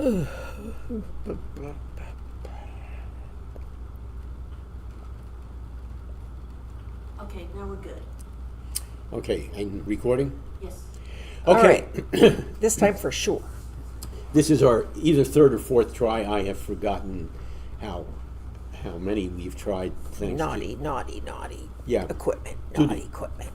Okay, now we're good. Okay, and recording? Yes. Okay. All right. This time for sure. This is our either third or fourth try. I have forgotten how many we've tried. Thanks Naughty. Yeah. Equipment. Due Naughty to- equipment.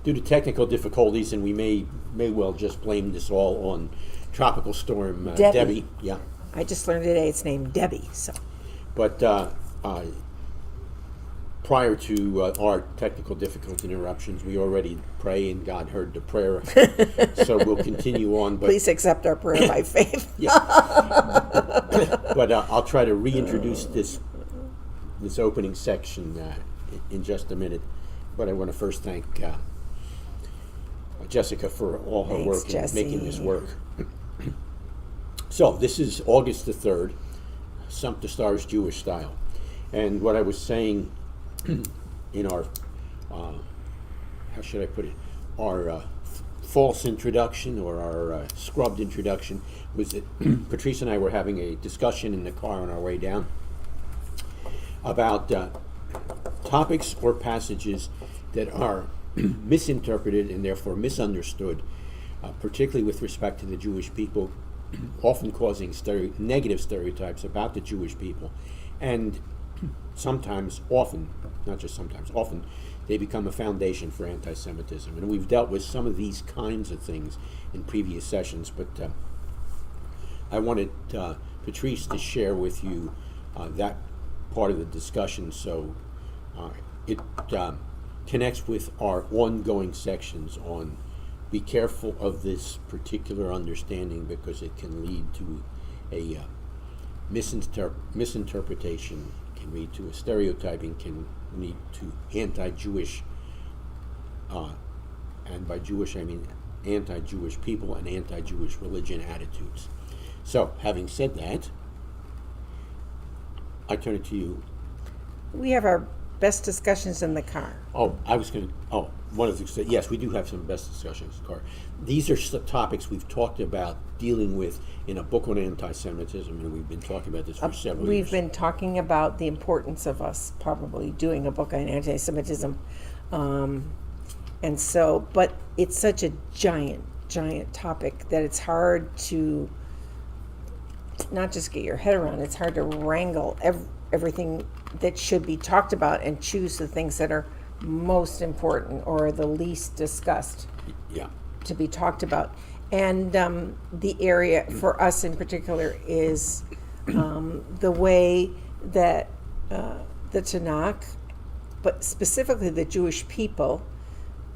due to technical difficulties, and we may well just blame this all on Tropical Storm Debbie. Yeah. I just learned today it's named Debbie. So But prior to our technical difficult interruptions, we already pray and God heard the prayer. So we'll continue on. But please accept our prayer by faith. yeah. But I'll try to reintroduce this opening section in just a minute. But I want to first thank Jessica for all her Thanks, work in Jessie. making this work. So this is August the 3rd, Stump the Stars Jewish style. And what I was saying in our, how should I put it, our false introduction or our scrubbed introduction was that Patrice and I were having a discussion in the car on our way down about topics or passages that are misinterpreted and therefore misunderstood, particularly with respect to the Jewish people, often causing negative stereotypes about the Jewish people, and sometimes, often, not just sometimes, often, they become a foundation for anti-Semitism. And we've dealt with some of these kinds of things in previous sessions, but I wanted Patrice to share with you that part of the discussion, so it connects with our ongoing sections on be careful of this particular understanding because it can lead to a misinterpretation, can lead to a stereotyping, can lead to anti-Jewish, and by Jewish I mean anti-Jewish people and anti-Jewish religion attitudes. So, having said that, I turn it to you. We have our best discussions in the car. One of the things, yes, we do have some best discussions in the car. These are topics we've talked about dealing with in a book on anti-Semitism, and we've been talking about this for several years. We've been talking about the importance of us probably doing a book on anti-Semitism. And so, but it's such a giant topic that it's hard to not just get your head around, it's hard to wrangle everything that should be talked about and choose the things that are most important or the least discussed to be talked about. And the area for us in particular is the way that the Tanakh, but specifically the Jewish people,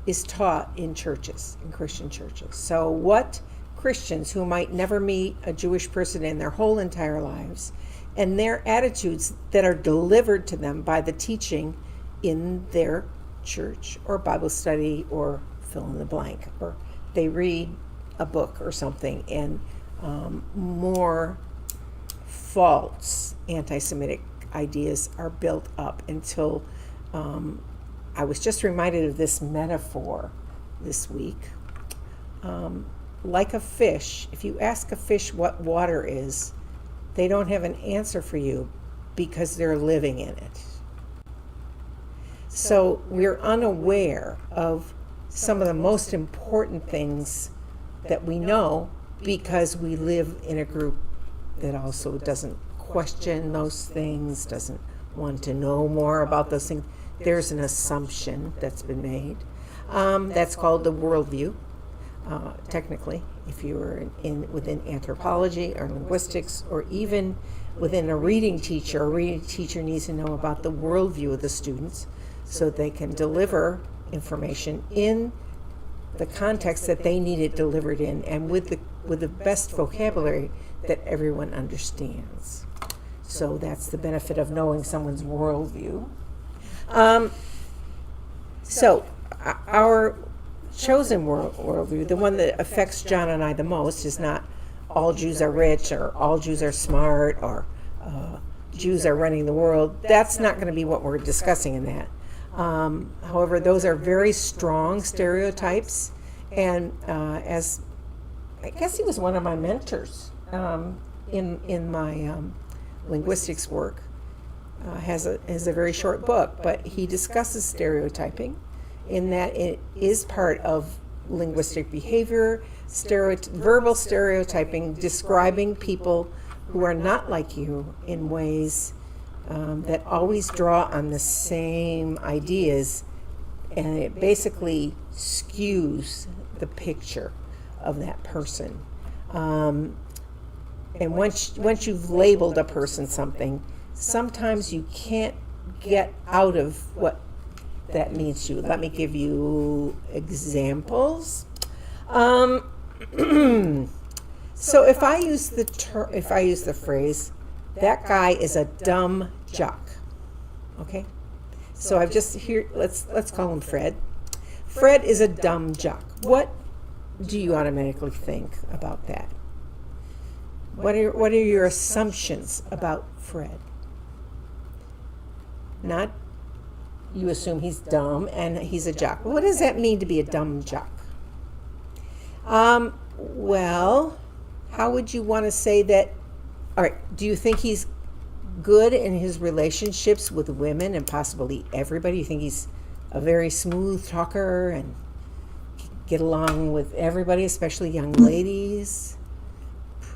is taught in churches, in Christian churches. So what Christians who might never meet a Jewish person in their whole entire lives, and their attitudes that are delivered to them by the teaching in their church or Bible study or fill in the blank, or they read a book or something, and more false anti-Semitic ideas are built up until I was just reminded of this metaphor this week. Like a fish, if you ask a fish what water is, they don't have an answer for you because they're living in it. So we're unaware of some of the most important things that we know because we live in a group that also doesn't question those things, doesn't want to know more about those things. There's an assumption that's been made. That's called the worldview. Technically, if you were within anthropology or linguistics, or even within a reading teacher needs to know about the worldview of the students so they can deliver information in the context that they need it delivered in, and with the best vocabulary that everyone understands. So that's the benefit of knowing someone's worldview. So our chosen worldview, the one that affects John and I the most, is not all Jews are rich or all Jews are smart or Jews are running the world. That's not going to be what we're discussing in that. However, those are very strong stereotypes, and as I guess he was one of my mentors in my linguistics work has a very short book, but he discusses stereotyping in that it is part of linguistic behavior, verbal stereotyping, describing people who are not like you in ways that always draw on the same ideas, and it basically skews the picture of that person. And once you've labeled a person something, sometimes you can't get out of what that means to you. Let me give you examples. So if I use the phrase, that guy is a dumb jock. Okay? So I've just here, let's call him Fred. Fred is a dumb jock. What do you automatically think about that? What are your assumptions about Fred? Not, you assume he's dumb and he's a jock. What does that mean to be a dumb jock? Well, how would you want to say that? All right, do you think he's good in his relationships with women and possibly everybody? You think he's a very smooth talker and get along with everybody, especially young ladies?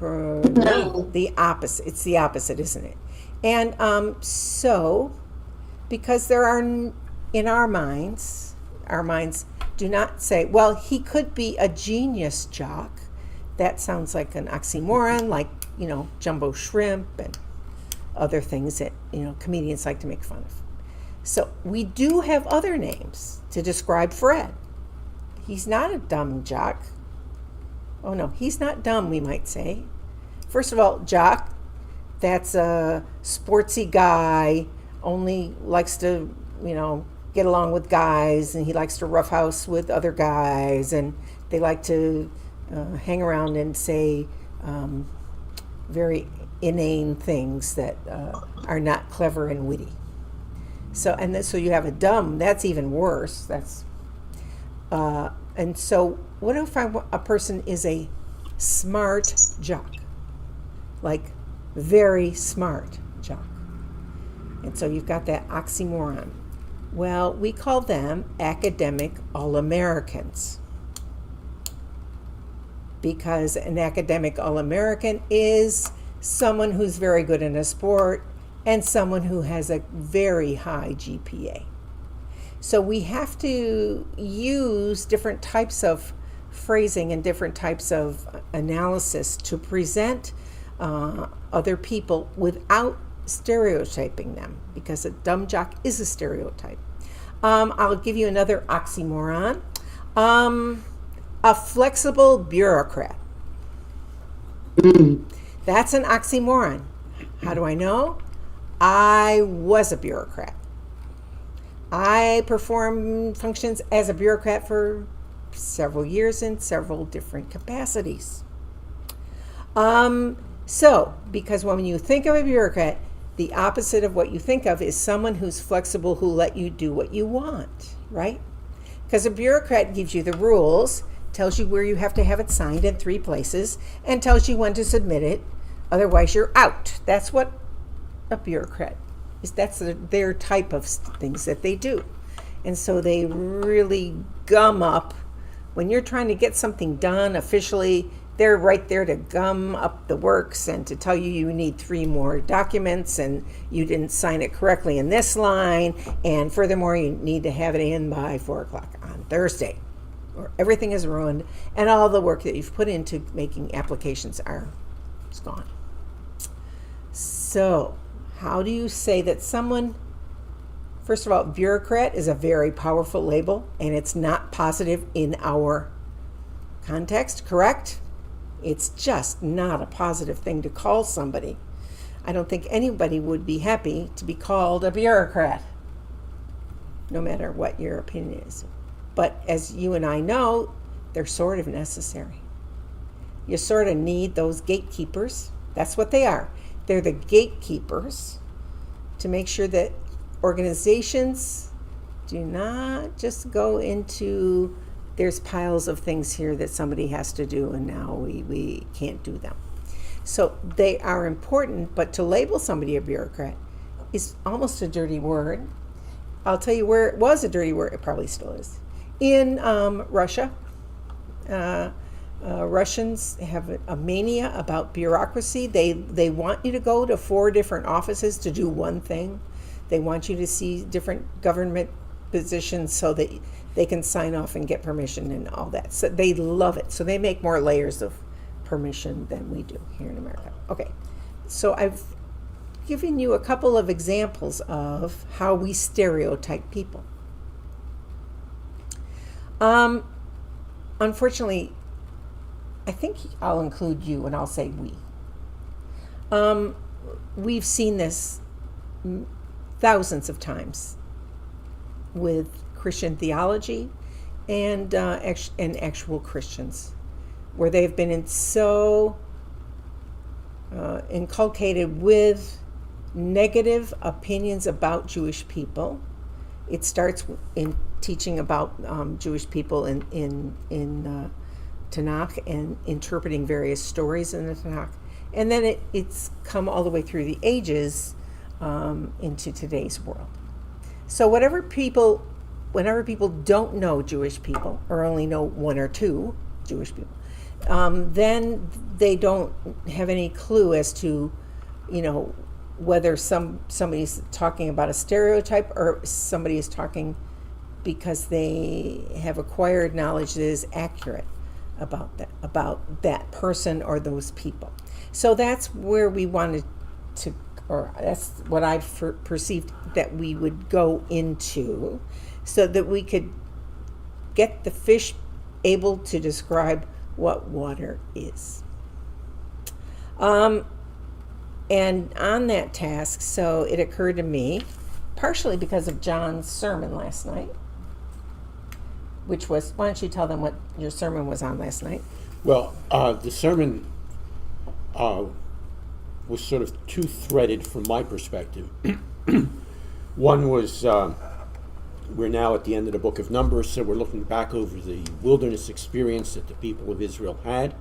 No, the opposite. It's the opposite, isn't it? And so, because there are, in our minds do not say, well, he could be a genius jock. That sounds like an oxymoron, like, jumbo shrimp and other things that, comedians like to make fun of. So we do have other names to describe Fred. He's not a dumb jock. Oh no, he's not dumb, we might say. First of all, jock, that's a sportsy guy, only likes to, get along with guys, and he likes to roughhouse with other guys, and they like to hang around and say very inane things that are not clever and witty. So you have a dumb. That's even worse. And so what if a person is a smart jock, like very smart jock? And so you've got that oxymoron. Well, we call them academic All-Americans, because an academic All-American is someone who's very good in a sport and someone who has a very high GPA. So we have to use different types of phrasing and different types of analysis to present other people without stereotyping them, because a dumb jock is a stereotype. I'll give you another oxymoron. A flexible bureaucrat. That's an oxymoron. How do I know? I was a bureaucrat. I performed functions as a bureaucrat for several years in several different capacities. So, because when you think of a bureaucrat, the opposite of what you think of is someone who's flexible, who let you do what you want, right? Because a bureaucrat gives you the rules, tells you where you have to have it signed in 3 places, and tells you when to submit it. Otherwise, you're out. That's what a bureaucrat is. That's their type of things that they do. And so they really gum up. When you're trying to get something done officially, they're right there to gum up the works and to tell you you need 3 more documents and you didn't sign it correctly in this line. And furthermore, you need to have it in by 4 o'clock on Thursday, or everything is ruined and all the work that you've put into making applications is gone. So how do you say that someone, first of all, bureaucrat is a very powerful label and it's not positive in our context, correct? It's just not a positive thing to call somebody. I don't think anybody would be happy to be called a bureaucrat, no matter what your opinion is. But as you and I know, they're sort of necessary. You sort of need those gatekeepers. That's what they are. They're the gatekeepers to make sure that organizations do not just go into, there's piles of things here that somebody has to do and now we can't do them. So they are important, but to label somebody a bureaucrat is almost a dirty word. I'll tell you where it was a dirty word. It probably still is. In Russia, Russians have a mania about bureaucracy. They want you to go to 4 different offices to do one thing. They want you to see different government positions so that they can sign off and get permission and all that. So they love it. So they make more layers of permission than we do here in America. Okay, so I've given you a couple of examples of how we stereotype people. Unfortunately, I think I'll include you and I'll say we. We've seen this thousands of times with Christian theology and actual Christians, where they've been inculcated with negative opinions about Jewish people. It starts in teaching about Jewish people in Tanakh and interpreting various stories in the Tanakh. And then it's come all the way through the ages into today's world. So whenever people don't know Jewish people, or only know 1 or 2 Jewish people, then they don't have any clue as to, whether somebody's talking about a stereotype or somebody is talking because they have acquired knowledge that is accurate about that person or those people. So that's where we wanted to, or that's what I perceived that we would go into, so that we could get the fish able to describe what water is. And on that task, so it occurred to me, partially because of John's sermon last night, which was, why don't you tell them what your sermon was on last night? Well, the sermon was sort of 2-threaded from my perspective. One was, we're now at the end of the book of Numbers, so we're looking back over the wilderness experience that the people of Israel had.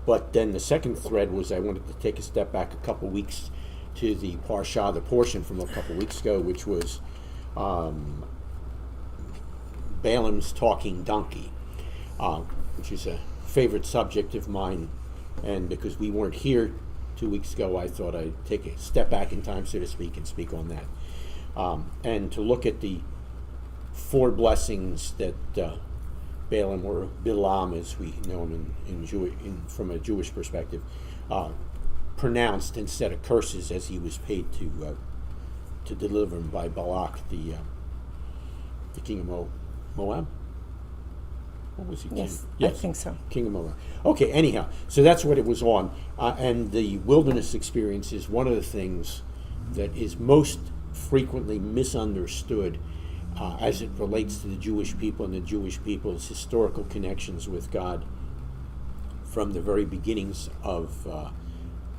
But then the second thread was I wanted to take a step back a couple weeks to the Parsha, the portion from a couple weeks ago, which was Balaam's talking donkey, which is a favorite subject of mine. And because we weren't here 2 weeks ago, I thought I'd take a step back in time, so to speak, and speak on that. And to look at the 4 blessings that Balaam, or Bilam as we know him from a Jewish perspective, pronounced instead of curses as he was paid to deliver him by Balak, the king of Moab. What was he? Yes, Yes, I think so. King of Moab. Okay, anyhow, so that's what it was on. And the wilderness experience is one of the things that is most frequently misunderstood as it relates to the Jewish people and the Jewish people's historical connections with God from the very beginnings of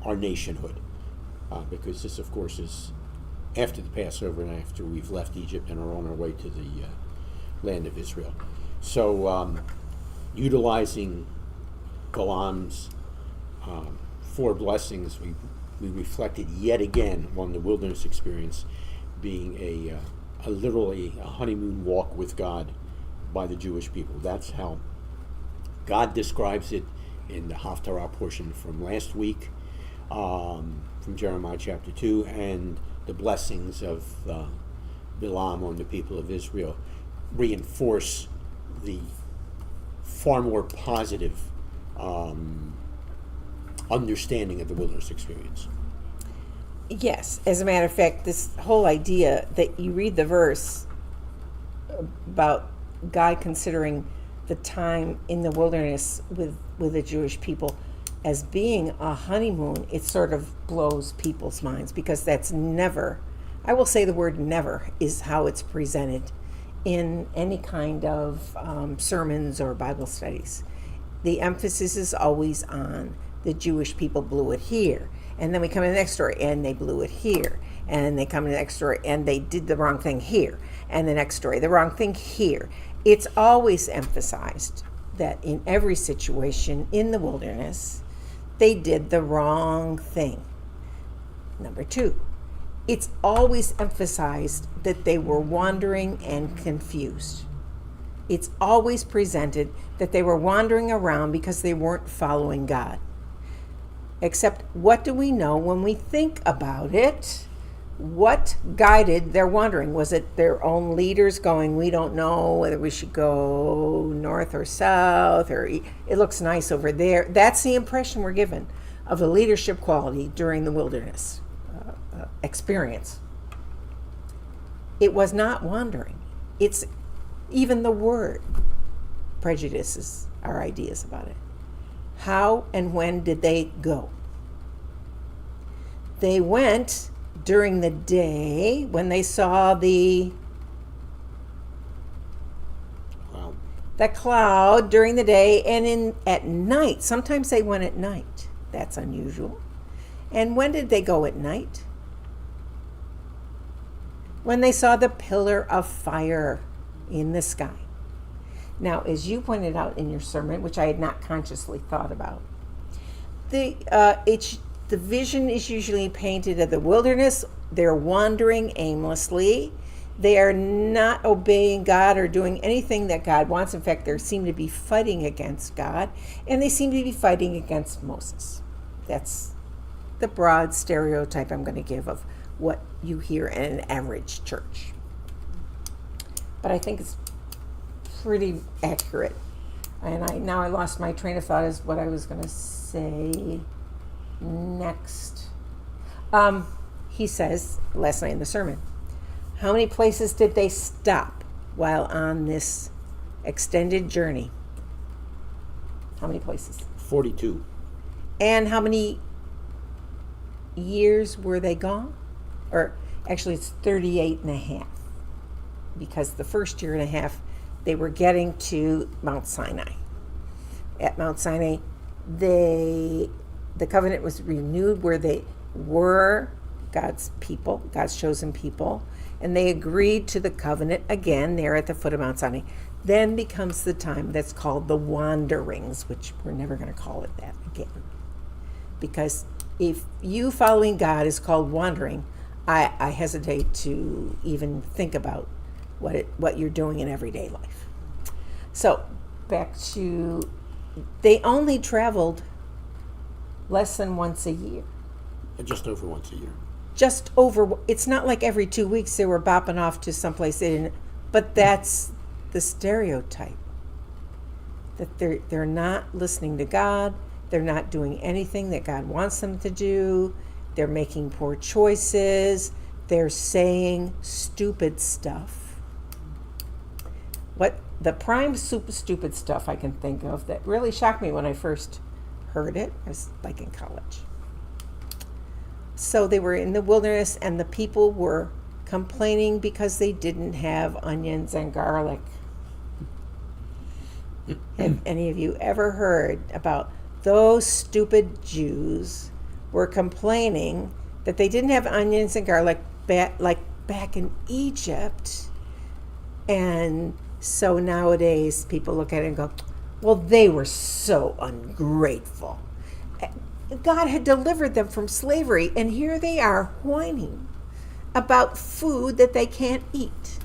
our nationhood. Because this, of course, is after the Passover and after we've left Egypt and are on our way to the land of Israel. So utilizing Balaam's 4 blessings, we reflected yet again on the wilderness experience being a literally a honeymoon walk with God by the Jewish people. That's how God describes it in the Haftarah portion from last week, from Jeremiah chapter 2, and the blessings of Bilam on the people of Israel reinforce the far more positive understanding of the wilderness experience. Yes, as a matter of fact, this whole idea that you read the verse about God considering the time in the wilderness with the Jewish people as being a honeymoon, it sort of blows people's minds, because that's never, I will say the word never, is how it's presented in any kind of sermons or Bible studies. The emphasis is always on the Jewish people blew it here. And then we come to the next story, and they blew it here. And they come to the next story, and they did the wrong thing here. And the next story, the wrong thing here. It's always emphasized that in every situation in the wilderness, they did the wrong thing. Number 2, it's always emphasized that they were wandering and confused. It's always presented that they were wandering around because they weren't following God. Except, what do we know when we think about it? What guided their wandering? Was it their own leaders going, we don't know whether we should go north or south, or it looks nice over there? That's the impression we're given of the leadership quality during the wilderness experience. It was not wandering. It's even the word prejudices our ideas about it. How and when did they go? They went during the day when they saw the cloud during the day, and at night. Sometimes they went at night. That's unusual. And when did they go at night? When they saw the pillar of fire in the sky. Now, as you pointed out in your sermon, which I had not consciously thought about, the vision is usually painted of the wilderness. They're wandering aimlessly. They are not obeying God or doing anything that God wants. In fact, they seem to be fighting against God, and they seem to be fighting against Moses. That's the broad stereotype I'm going to give of what you hear in an average church. But I think it's pretty accurate. And I lost my train of thought as what I was going to say next. He says, last night in the sermon, how many places did they stop while on this extended journey? How many places? 42. And how many years were they gone? Or actually, it's 38 and a half. Because the first year and a half, they were getting to Mount Sinai. At Mount Sinai, the covenant was renewed where they were God's people, God's chosen people, and they agreed to the covenant again there at the foot of Mount Sinai. Then becomes the time that's called the wanderings, which we're never going to call it that again. Because if you following God is called wandering, I hesitate to even think about what you're doing in everyday life. So back to, they only traveled less than once a year. Just over once a year. Just over. It's not like every 2 weeks they were bopping off to someplace they didn't. But that's the stereotype. That they're not listening to God. They're not doing anything that God wants them to do. They're making poor choices. They're saying stupid stuff. What the prime stupid stuff I can think of that really shocked me when I first heard it, I was like in college. So they were in the wilderness and the people were complaining because they didn't have onions and garlic. Have any of you ever heard about those stupid Jews were complaining that they didn't have onions and garlic back in Egypt? And so nowadays people look at it and go, well, they were so ungrateful. God had delivered them from slavery, and here they are whining about food that they can't eat.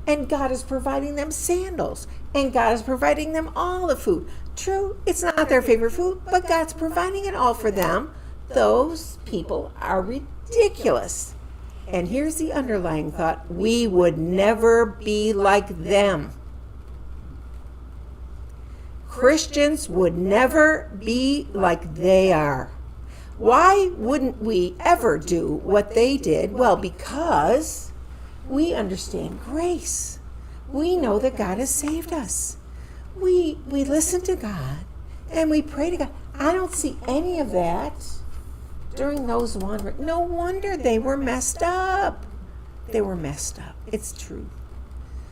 And God is providing them sandals, and God is providing them all the food. True, it's not their favorite food, but God's providing it all for them. Those people are ridiculous. And here's the underlying thought: we would never be like them. Christians would never be like they are. Why wouldn't we ever do what they did? Well, because we understand grace. We know that God has saved us. We listen to God and we pray to God. I don't see any of that during those wanderings. No wonder they were messed up. They were messed up. It's true.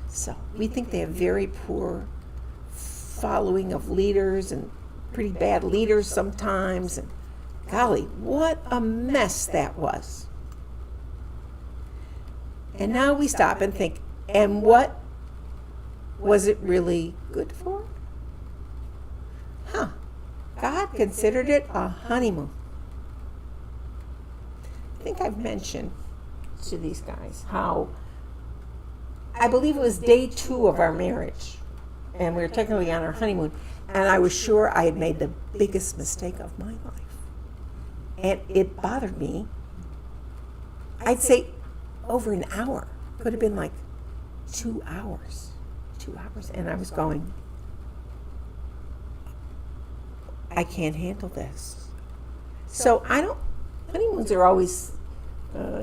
So we think they have very poor following of leaders and pretty bad leaders sometimes. And golly, what a mess that was. And now we stop and think, and what was it really good for? God considered it a honeymoon. I think I've mentioned to these guys how I believe it was day 2 of our marriage, and we were technically on our honeymoon, and I was sure I had made the biggest mistake of my life. And it bothered me. I'd say over an hour. Could have been like 2 hours. 2 hours. And I was going, I can't handle this. So honeymoons are always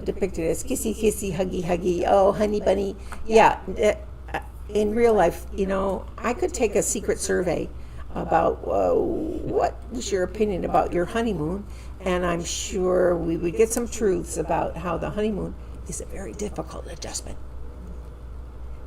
depicted as kissy, kissy, huggy, huggy, oh, honey bunny. Yeah, in real life, I could take a secret survey about what was your opinion about your honeymoon, and I'm sure we would get some truths about how the honeymoon is a very difficult adjustment.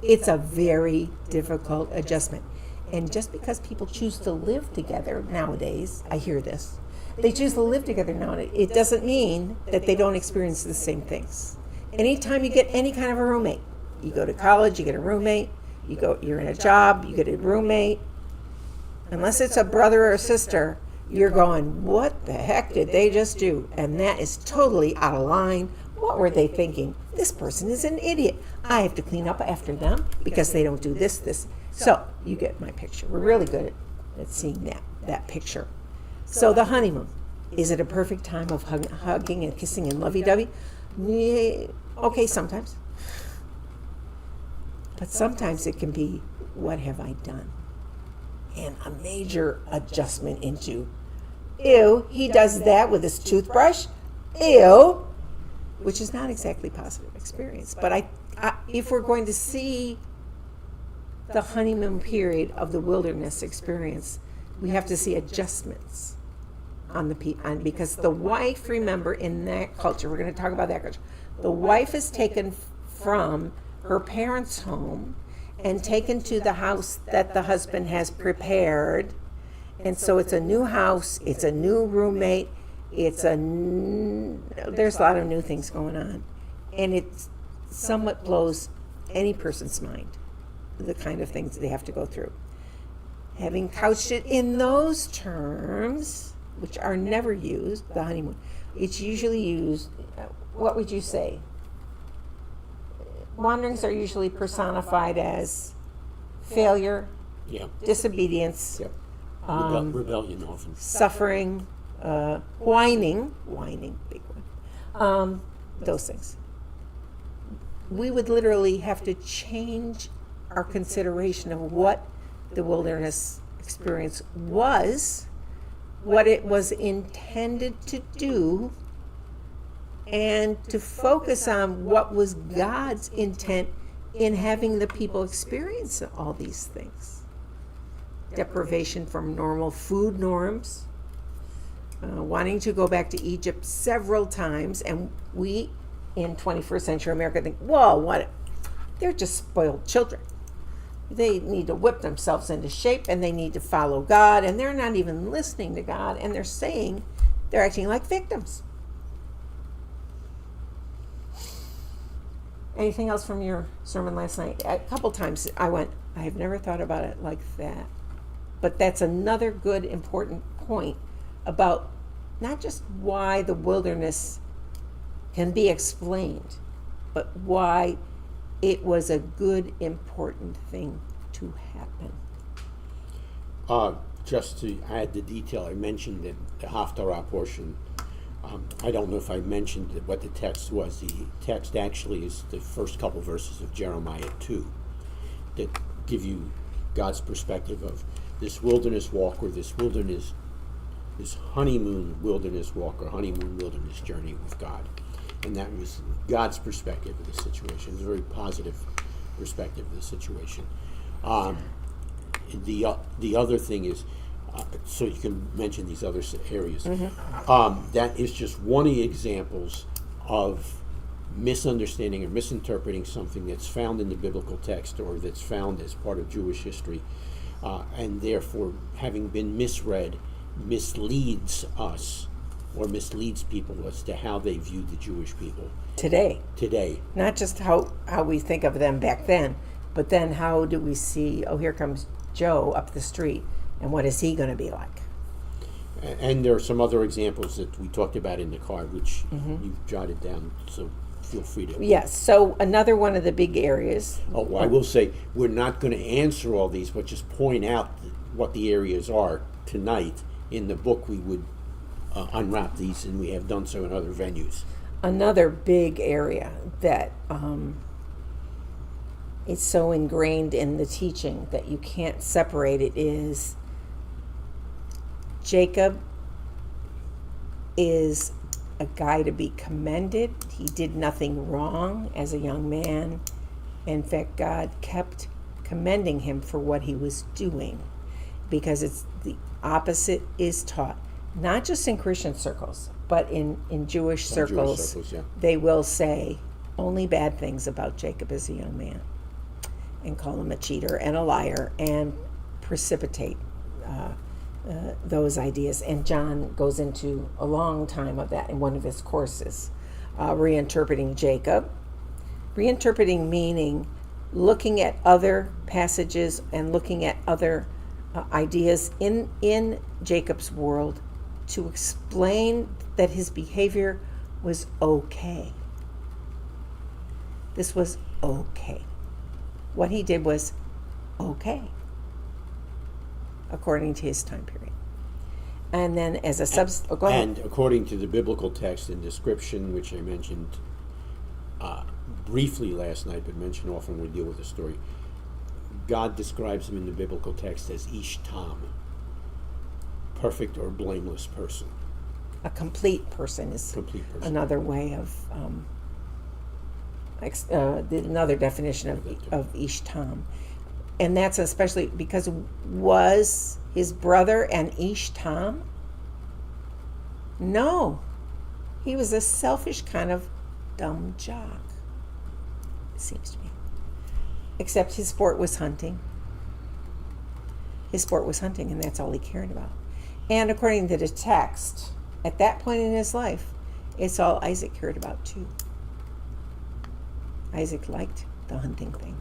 It's a very difficult adjustment. And just because people choose to live together nowadays, I hear this, they choose to live together nowadays, it doesn't mean that they don't experience the same things. Anytime you get any kind of a roommate, you go to college, you get a roommate, you're in a job, you get a roommate, unless it's a brother or a sister, you're going, what the heck did they just do? And that is totally out of line. What were they thinking? This person is an idiot. I have to clean up after them because they don't do this. So you get my picture. We're really good at seeing that picture. So the honeymoon, is it a perfect time of hugging and kissing and lovey-dovey? Okay, sometimes. But sometimes it can be, what have I done? And a major adjustment into, ew, he does that with his toothbrush? Ew. Which is not exactly positive experience. But if we're going to see the honeymoon period of the wilderness experience, we have to see adjustments because the wife, remember, in that culture, we're going to talk about that culture, the wife is taken from her parents' home and taken to the house that the husband has prepared. And so it's a new house, it's a new roommate, there's a lot of new things going on. And it somewhat blows any person's mind, the kind of things they have to go through. Having couched it in those terms, which are never used, the honeymoon, it's usually used, what would you say? Wanderings are usually personified as failure, disobedience, rebellion often, suffering, whining, big one, those things. We would literally have to change our consideration of what the wilderness experience was, what it was intended to do, and to focus on what was God's intent in having the people experience all these things. Deprivation from normal food norms, wanting to go back to Egypt several times, and we in 21st century America think, whoa, what? They're just spoiled children. They need to whip themselves into shape, and they need to follow God, and they're not even listening to God, and they're acting like victims. Anything else from your sermon last night? A couple times I went, I have never thought about it like that. But that's another good, important point about not just why the wilderness can be explained, but why it was a good, important thing to happen. Just to add the detail, I mentioned that the Haftarah portion, I don't know if I mentioned what the text was. The text actually is the first couple verses of Jeremiah 2 that give you God's perspective of this wilderness walk, or this honeymoon wilderness walk, or honeymoon wilderness journey with God. And that was God's perspective of the situation. It was a very positive perspective of the situation. The other thing is, so you can mention these other areas. Mm-hmm. That is just one of the examples of misunderstanding or misinterpreting something that's found in the biblical text, or that's found as part of Jewish history, and therefore, having been misread, misleads us, or misleads people as to how they view the Jewish people today. Not just how we think of them back then, but then how do we see, oh, here comes Joe up the street, and what is he going to be like? And there are some other examples that we talked about in the card, which you've jotted down, so feel free to. Yes. So another one of the big areas. Oh, I will say, we're not going to answer all these, but just point out what the areas are tonight. In the book, we would unwrap these, and we have done so in other venues. Another big area that is so ingrained in the teaching that you can't separate it is Jacob is a guy to be commended. He did nothing wrong as a young man. In fact, God kept commending him for what he was doing, because it's the opposite is taught, not just in Christian circles, but in Jewish circles. Yeah. They will say only bad things about Jacob as a young man and call him a cheater and a liar and precipitate those ideas. And John goes into a long time of that in one of his courses, reinterpreting Jacob. Reinterpreting meaning looking at other passages and looking at other ideas in Jacob's world to explain that his behavior was okay. This was okay. What he did was okay, according to his time period. And then as a go ahead. And according to the biblical text and description, which I mentioned briefly last night, but mention often when we deal with the story, God describes him in the biblical text as Ish Tam, perfect or blameless person. A complete person is another way of another definition of Ish Tam. And that's especially because was his brother an Ish Tam? No. He was a selfish kind of dumb jock, it seems to me. Except his sport was hunting. His sport was hunting, and that's all he cared about. And according to the text, at that point in his life, it's all Isaac cared about too. Isaac liked the hunting thing.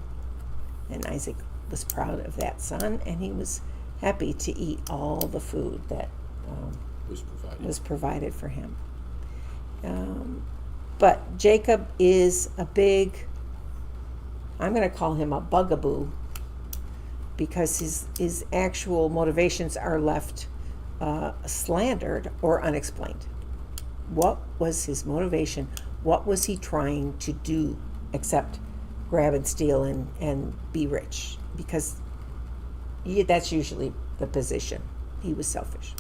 And Isaac was proud of that son, and he was happy to eat all the food that was provided for him. But Jacob is a big, I'm going to call him a bugaboo, because his actual motivations are left slandered or unexplained. What was his motivation? What was he trying to do except grab and steal and be rich? Because that's usually the position. He was selfish.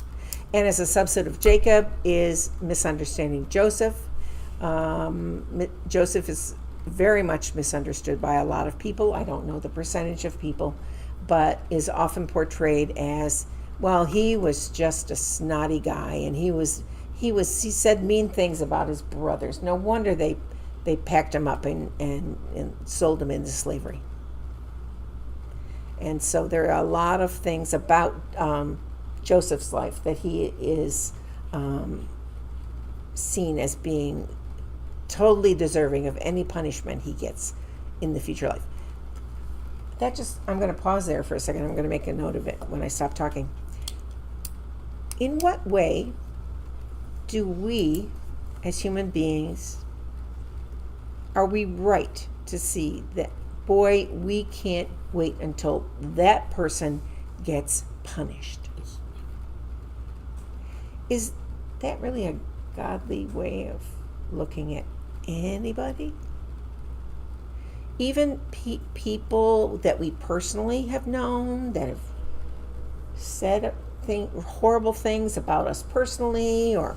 And as a subset of Jacob is misunderstanding Joseph. Joseph is very much misunderstood by a lot of people. I don't know the percentage of people, but is often portrayed as, well, he was just a snotty guy, and he said mean things about his brothers. No wonder they packed him up and sold him into slavery. And so there are a lot of things about Joseph's life that he is seen as being totally deserving of any punishment he gets in the future life. I'm going to pause there for a second. I'm going to make a note of it when I stop talking. In what way do we, as human beings, are we right to see that, boy, we can't wait until that person gets punished? Is that really a godly way of looking at anybody? Even people that we personally have known that have said horrible things about us personally, or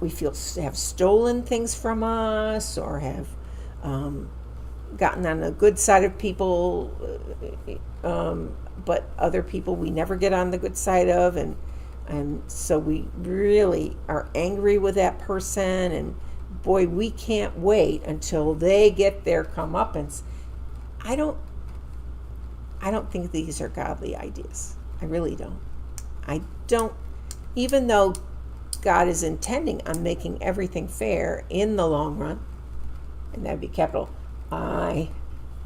we feel have stolen things from us, or have gotten on the good side of people, but other people we never get on the good side of, and so we really are angry with that person, and boy, we can't wait until they get their comeuppance. I don't think these are godly ideas. I really don't. I don't, even though God is intending on making everything fair in the long run, and that'd be capital I,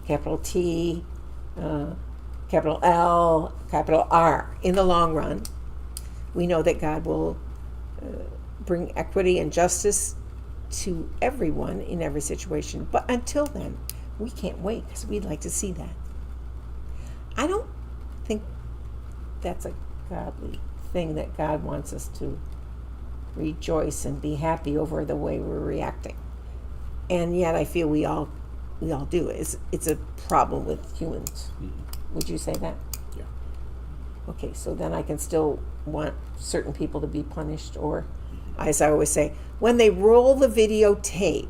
capital T, capital L, capital R, in the long run. We know that God will bring equity and justice to everyone in every situation. But until then, we can't wait because we'd like to see that. I don't think that's a godly thing that God wants us to rejoice and be happy over the way we're reacting. And yet I feel we all do. It's a problem with humans. Mm-hmm. Would you say that? Yeah. Okay, so then I can still want certain people to be punished, or, as I always say, when they roll the videotape,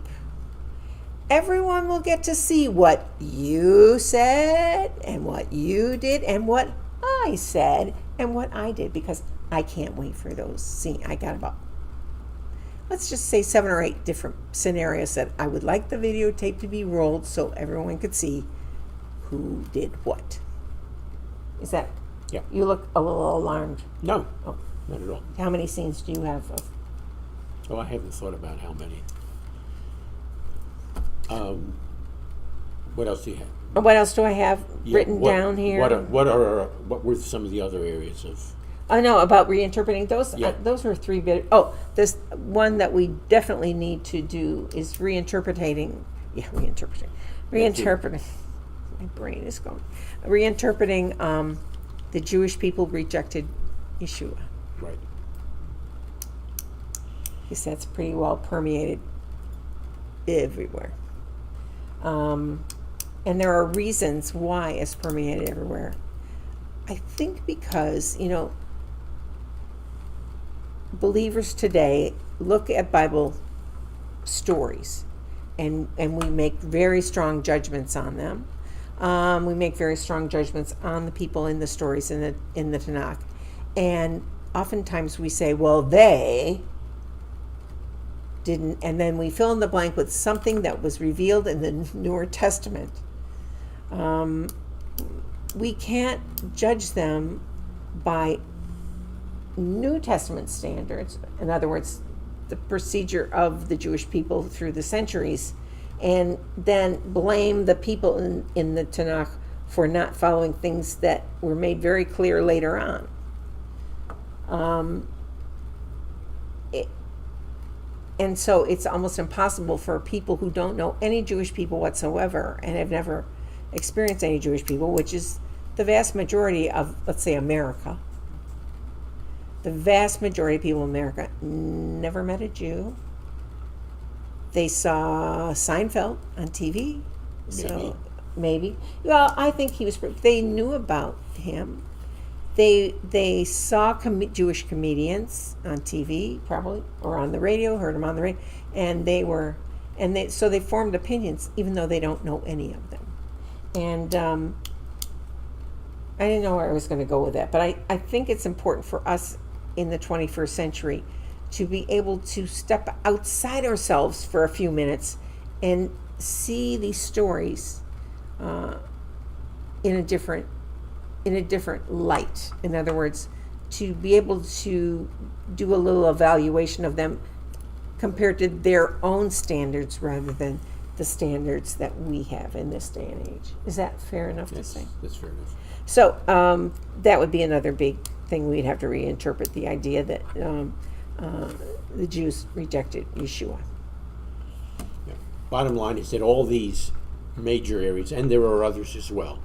everyone will get to see what you said and what you did and what I said and what I did, because I can't wait for those scenes. I got about, let's just say 7 or 8 different scenarios that I would like the videotape to be rolled so everyone could see who did what. Is that? Yeah. You look a little alarmed. No, not at all. How many scenes do you have of? Oh, I haven't thought about how many. What else do you have? What else do I have written down here? What were some of the other areas of? I know about reinterpreting those. Yeah. Those were 3 bit. Oh, this one that we definitely need to do is reinterpreting. Yeah, reinterpreting. My brain is going. Reinterpreting the Jewish people rejected Yeshua. Right. Because that's pretty well permeated everywhere. And there are reasons why it's permeated everywhere. I think because, believers today look at Bible stories and we make very strong judgments on them. We make very strong judgments on the people in the stories in the Tanakh. And oftentimes we say, well, they didn't, and then we fill in the blank with something that was revealed in the Newer Testament. We can't judge them by New Testament standards, in other words, the procedure of the Jewish people through the centuries, and then blame the people in the Tanakh for not following things that were made very clear later on. And so it's almost impossible for people who don't know any Jewish people whatsoever and have never experienced any Jewish people, which is the vast majority of, let's say, America. The vast majority of people in America never met a Jew. They saw Seinfeld on TV. So maybe. Well, I think he was. They knew about him. They saw Jewish comedians on TV, probably, or on the radio. Heard them on the radio, and so they formed opinions, even though they don't know any of them. And I didn't know where I was going to go with that, but I think it's important for us in the 21st century to be able to step outside ourselves for a few minutes and see these stories in a different light. In other words, to be able to do a little evaluation of them compared to their own standards rather than the standards that we have in this day and age. Is that fair enough to say? That's fair enough. So that would be another big thing we'd have to reinterpret, the idea that the Jews rejected Yeshua. Yeah. Bottom line is that all these major areas, and there are others as well,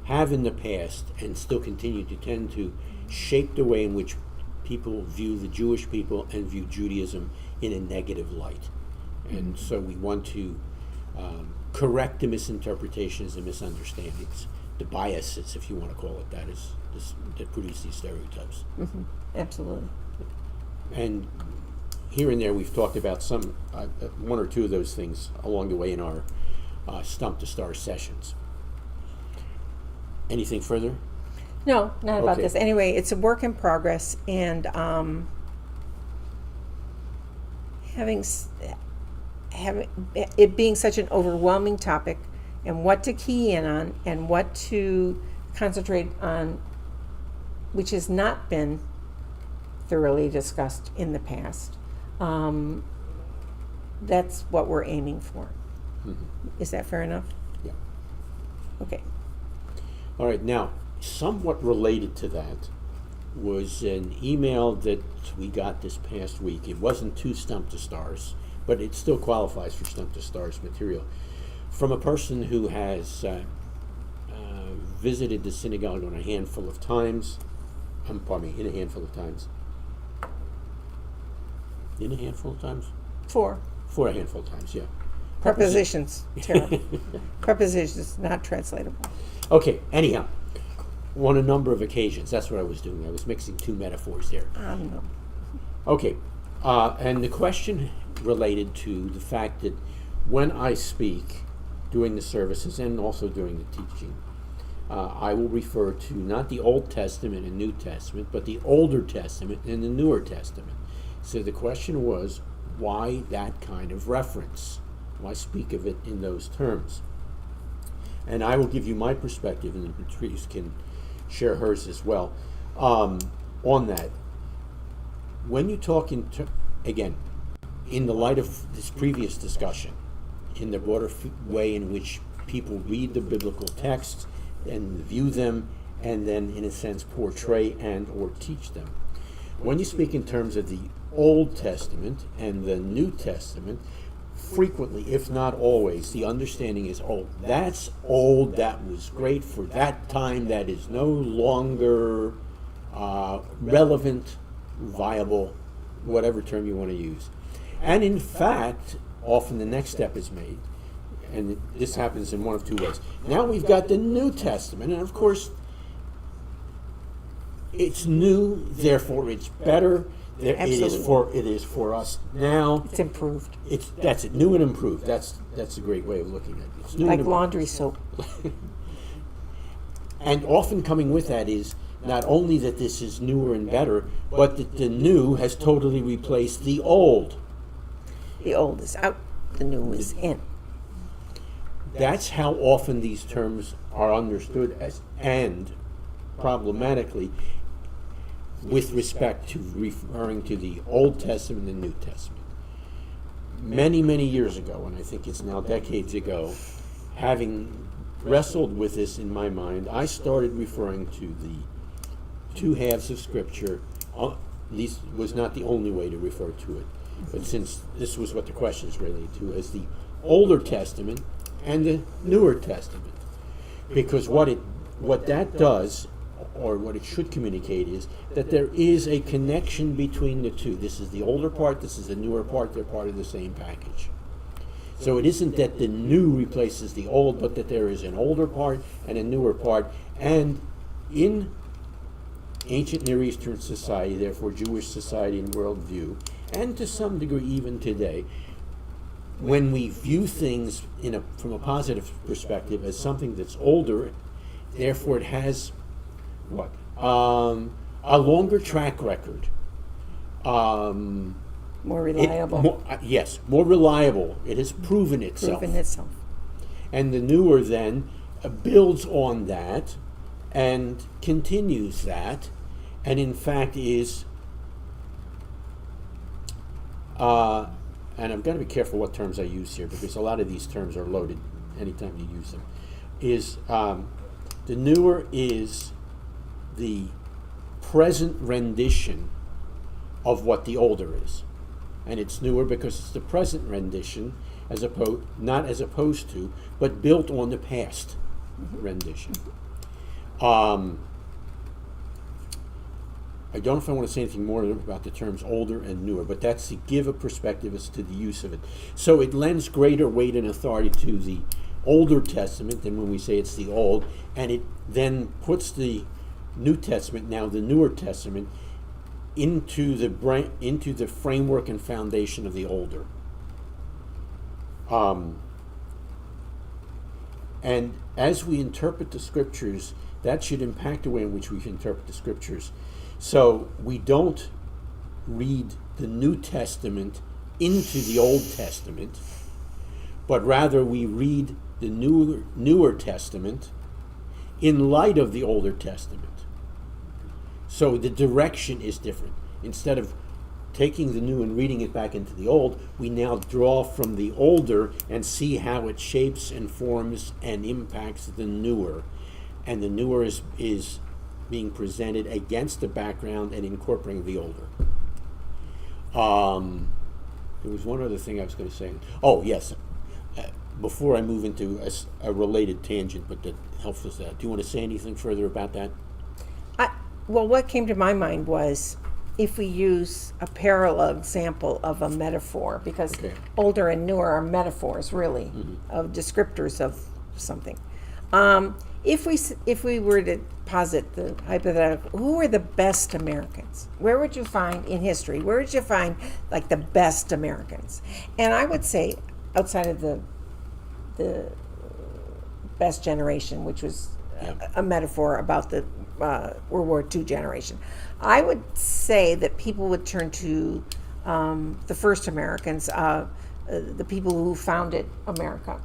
have in the past and still continue to tend to shape the way in which people view the Jewish people and view Judaism in a negative light. And so we want to correct the misinterpretations and misunderstandings, the biases, if you want to call it that, that produce these stereotypes. Mm-hmm. Absolutely. And here and there we've talked about some, one or two of those things along the way in our Stump the Stars sessions. Anything further? No, not about Okay. this. Anyway, it's a work in progress, and having it being such an overwhelming topic, and what to key in on, and what to concentrate on, which has not been thoroughly discussed in the past. That's what we're aiming for. Mm-hmm. Is that fair enough? Yeah. Okay. All right, now, somewhat related to that was an email that we got this past week. It wasn't to Stump to Stars, but it still qualifies for Stump to Stars material, from a person who has visited the synagogue on a handful of times. Pardon me, in a handful of times. In a handful of times? For For a handful of times, yeah. prepositions, terrible. Prepositions, not translatable. Okay, anyhow, on a number of occasions, that's what I was doing. I was mixing two metaphors there. No. Okay, and the question related to the fact that when I speak during the services and also during the teaching, I will refer to not the Old Testament and New Testament, but the Older Testament and the Newer Testament. So the question was, why that kind of reference? Why speak of it in those terms? And I will give you my perspective, and Patrice can share hers as well, on that. When you talk again, in the light of this previous discussion, in the broader way in which people read the biblical texts and view them, and then, in a sense, portray and or teach them. When you speak in terms of the Old Testament and the New Testament, frequently, if not always, the understanding is, oh, that's old, that was great for that time, that is no longer relevant, viable, whatever term you want to use. And in fact, often the next step is made, and this happens in one of two ways. Now we've got the New Testament, and of course, it's new, therefore it's better. Absolutely. It is for us now. It's improved. That's it, new and improved. That's a great way of looking at it. It's new Like and laundry soap. And often coming with that is not only that this is newer and better, but that the new has totally replaced the old. The old is out, the new is in. That's how often these terms are understood as, and problematically, with respect to referring to the Old Testament and the New Testament. Many, many years ago, and I think it's now decades ago, having wrestled with this in my mind, I started referring to the two halves of Scripture. At least was not the only way to refer to it, but since this was what the question is related to, as the Older Testament and the Newer Testament. Because what that does, or what it should communicate, is that there is a connection between the two. This is the older part, this is the newer part, they're part of the same package. So it isn't that the new replaces the old, but that there is an older part and a newer part. And in ancient Near Eastern society, therefore Jewish society and worldview, and to some degree even today, when we view things from a positive perspective as something that's older, therefore it has a longer track record. More reliable. Yes, more reliable. It has proven itself. And the newer then builds on that and continues that, and in fact is, and I've got to be careful what terms I use here, because a lot of these terms are loaded anytime you use them, is the newer is the present rendition of what the older is. And it's newer because it's the present rendition, not as opposed to, but built on the past rendition. I don't know if I want to say anything more about the terms older and newer, but that's to give a perspective as to the use of it. So it lends greater weight and authority to the Older Testament than when we say it's the old, and it then puts the New Testament, now the Newer Testament, into the framework and foundation of the older. And as we interpret the Scriptures, that should impact the way in which we interpret the Scriptures. So we don't read the New Testament into the Old Testament, but rather we read the newer Testament in light of the Older Testament. So the direction is different. Instead of taking the new and reading it back into the old, we now draw from the older and see how it shapes and forms and impacts the newer. and the newer is being presented against the background and incorporating the older. There was one other thing I was going to say. Oh, yes. Before I move into a related tangent, but that helps us out, do you want to say anything further about that? Well, what came to my mind was if we use a parallel example of a metaphor, because Okay. older and newer are metaphors, really, of descriptors of something. If we were to posit the hypothetical, who are the best Americans? Where would you find in history? Where would you find like the best Americans? And I would say outside of the best generation, which was a metaphor about the World War II generation, I would say that people would turn to the first Americans, the people who founded America.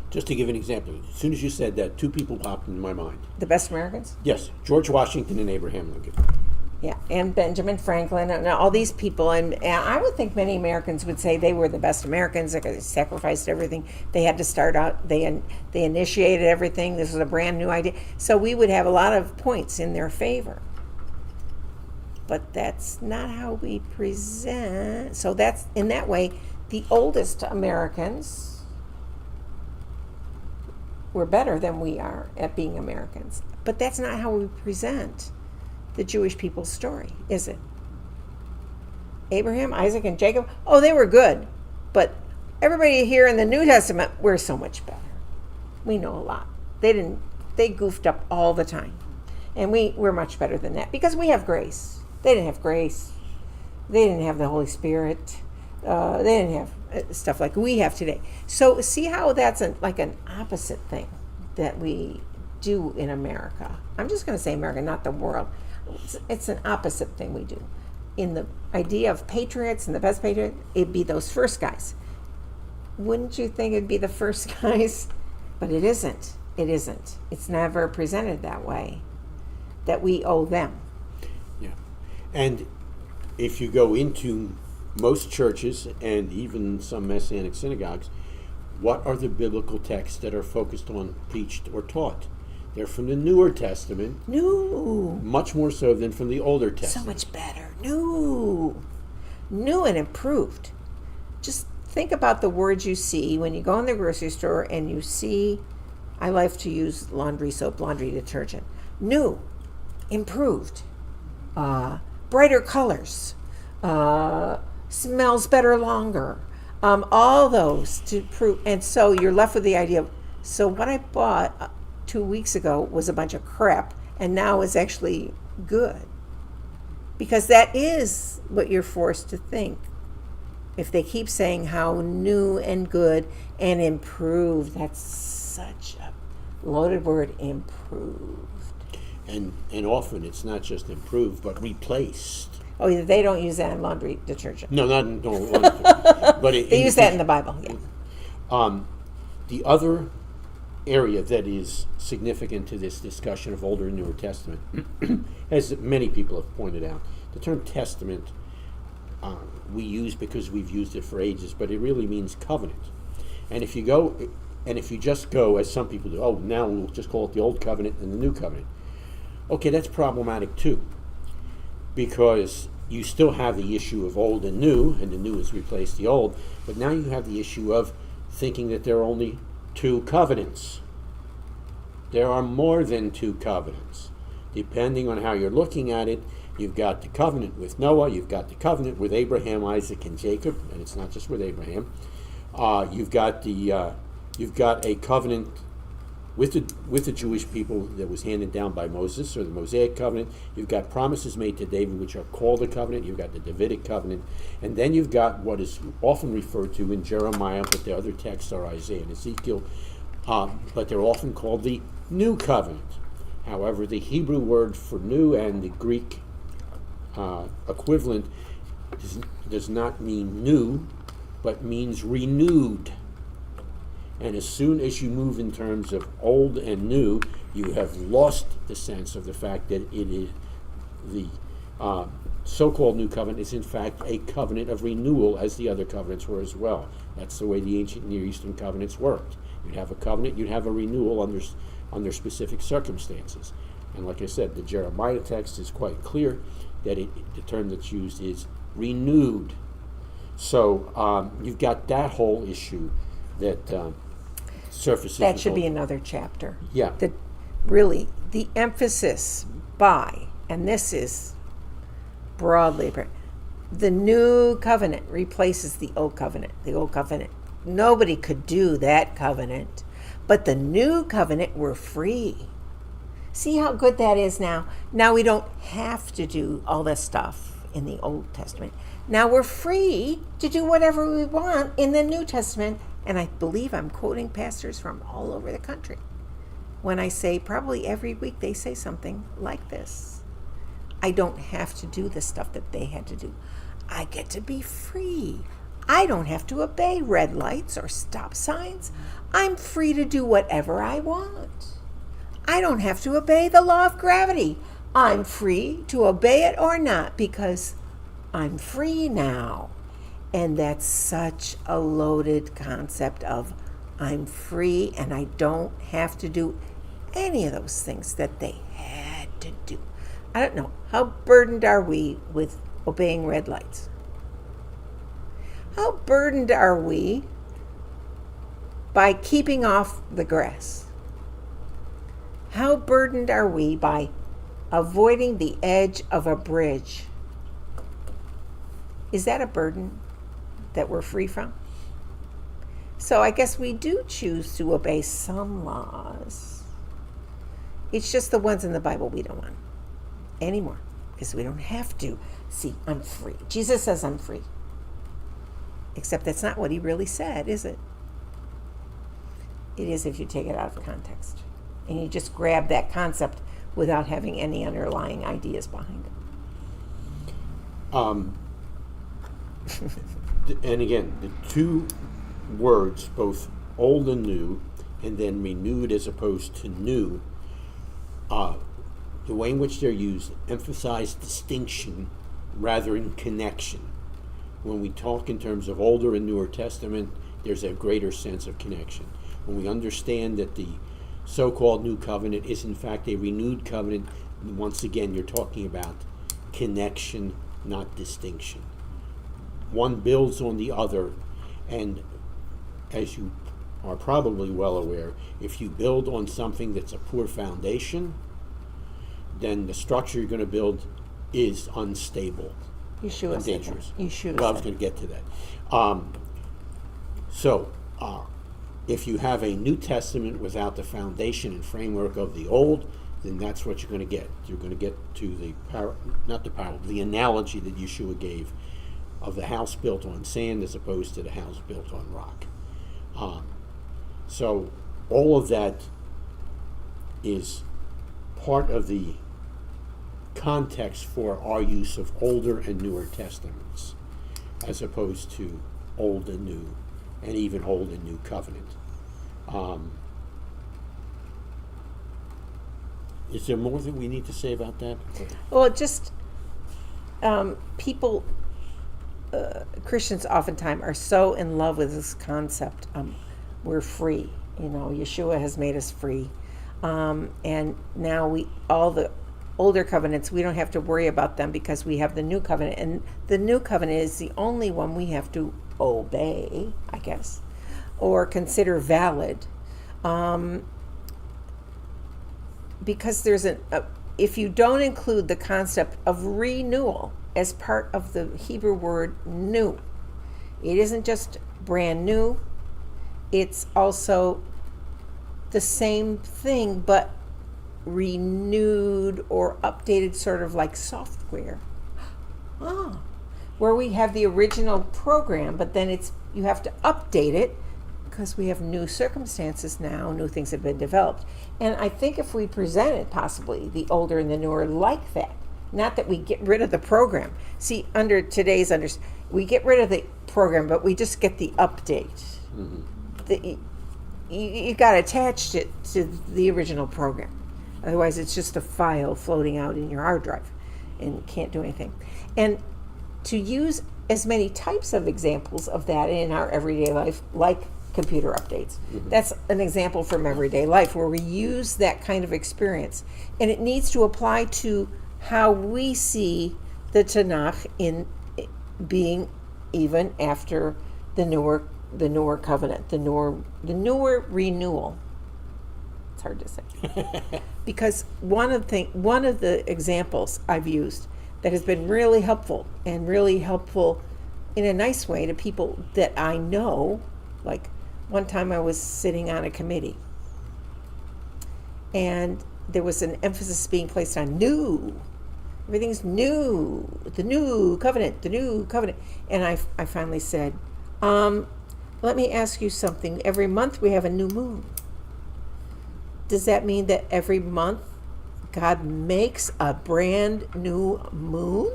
Just to give an example, as soon as you said that, two people popped into my mind. The best Americans? Yes, George Washington and Abraham Lincoln. Yeah, and Benjamin Franklin and all these people. And I would think many Americans would say they were the best Americans because they sacrificed everything. They had to start out, they initiated everything. This was a brand new idea. So we would have a lot of points in their favor. But that's not how we present. So that's, in that way, the oldest Americans were better than we are at being Americans. But that's not how we present the Jewish people's story, is it? Abraham, Isaac, and Jacob, oh, they were good. But everybody here in the New Testament, we're so much better. We know a lot. They goofed up all the time. And we're much better than that because we have grace. They didn't have grace. They didn't have the Holy Spirit. They didn't have stuff like we have today. So see how that's like an opposite thing that we do in America. I'm just going to say America, not the world. It's an opposite thing we do. In the idea of patriots and the best patriot, it'd be those first guys. Wouldn't you think it'd be the first guys? But it isn't. It isn't. It's never presented that way, that we owe them. Yeah. And if you go into most churches and even some Messianic synagogues, what are the biblical texts that are focused on, preached, or taught? They're from the Newer Testament. No. Much more so than from the Older So Testament. much better. New and improved. Just think about the words you see when you go in the grocery store and you see, I like to use laundry soap, laundry detergent. New, improved, brighter colors, smells better longer. All those to prove. And so you're left with the idea of, so what I bought 2 weeks ago was a bunch of crap and now is actually good. Because that is what you're forced to think. If they keep saying how new and good and improved, that's such a loaded word, improved. And often it's not just improved, but replaced. Oh, yeah, they don't use that in laundry detergent. No, but They use that in the Bible, yeah. The other area that is significant to this discussion of Older and Newer Testament, as many people have pointed out, the term testament we use because we've used it for ages, but it really means covenant. And if you just go, as some people do, oh, now we'll just call it the Old Covenant and the New Covenant. Okay, that's problematic too, because you still have the issue of old and new, and the new has replaced the old, but now you have the issue of thinking that there are only two covenants. There are more than two covenants. Depending on how you're looking at it, you've got the covenant with Noah, you've got the covenant with Abraham, Isaac, and Jacob, and it's not just with Abraham. You've got a covenant with the Jewish people that was handed down by Moses, or the Mosaic covenant. You've got promises made to David, which are called the covenant. You've got the Davidic covenant, and then you've got what is often referred to in Jeremiah, but the other texts are Isaiah and Ezekiel, but they're often called the New Covenant. However, the Hebrew word for new and the Greek equivalent does not mean new, but means renewed. And as soon as you move in terms of old and new, you have lost the sense of the fact that it is the so-called New Covenant is in fact a covenant of renewal, as the other covenants were as well. That's the way the ancient Near Eastern covenants worked. You'd have a covenant, you'd have a renewal under specific circumstances. And like I said, the Jeremiah text is quite clear that the term that's used is renewed. So you've got that whole issue that surfaces. That should be another chapter. Yeah. That really, the emphasis by, and this is broadly, the new covenant replaces the old covenant. The old covenant, nobody could do that covenant. But the new covenant, we're free. See how good that is now? Now we don't have to do all this stuff in the Old Testament. Now we're free to do whatever we want in the New Testament. And I believe I'm quoting pastors from all over the country when I say probably every week they say something like this. I don't have to do the stuff that they had to do. I get to be free. I don't have to obey red lights or stop signs. I'm free to do whatever I want. I don't have to obey the law of gravity. I'm free to obey it or not because I'm free now. And that's such a loaded concept of I'm free and I don't have to do any of those things that they had to do. I don't know. How burdened are we with obeying red lights? How burdened are we by keeping off the grass? How burdened are we by avoiding the edge of a bridge? Is that a burden that we're free from? So I guess we do choose to obey some laws. It's just the ones in the Bible we don't want anymore because we don't have to. See, I'm free. Jesus says I'm free. Except that's not what he really said, is it? It is if you take it out of context. And you just grab that concept without having any underlying ideas behind it. And again, the two words, both old and new, and then renewed as opposed to new, the way in which they're used emphasize distinction rather than connection. When we talk in terms of Older and Newer Testament, there's a greater sense of connection. When we understand that the so-called New Covenant is in fact a renewed covenant, once again you're talking about connection, not distinction. One builds on the other, and as you are probably well aware, if you build on something that's a poor foundation, then the structure you're going to build is unstable and dangerous. Well, I was going to get to that. If you have a New Testament without the foundation and framework of the Old, then that's what you're going to get. You're going to get to the analogy that Yeshua gave of the house built on sand as opposed to the house built on rock. So all of that is part of the context for our use of Older and Newer Testaments as opposed to Old and New, and even Old and New Covenant. Is there more that we need to say about that? Well, just people, Christians oftentimes are so in love with this concept. We're free. Yeshua has made us free. And now all the older covenants, we don't have to worry about them because we have the new covenant. And the new covenant is the only one we have to obey, I guess, or consider valid. Because there's if you don't include the concept of renewal as part of the Hebrew word new, it isn't just brand new, it's also the same thing but renewed or updated, sort of like software. Where we have the original program, but then you have to update it because we have new circumstances now, new things have been developed. And I think if we presented possibly the older and the newer like that, not that we get rid of the program. See, under today's we get rid of the program, but we just get the update. Mm-hmm. You got attached it to the original program. Otherwise, it's just a file floating out in your hard drive and can't do anything. And to use as many types of examples of that in our everyday life, like computer updates. That's an example from everyday life where we use that kind of experience. And it needs to apply to how we see the Tanakh in being even after the newer covenant, the newer renewal. It's hard to say. Because one of the examples I've used that has been really helpful in a nice way to people that I know, like one time I was sitting on a committee and there was an emphasis being placed on new. Everything's new, the new covenant. And I finally said, let me ask you something. Every month we have a new moon. Does that mean that every month God makes a brand new moon?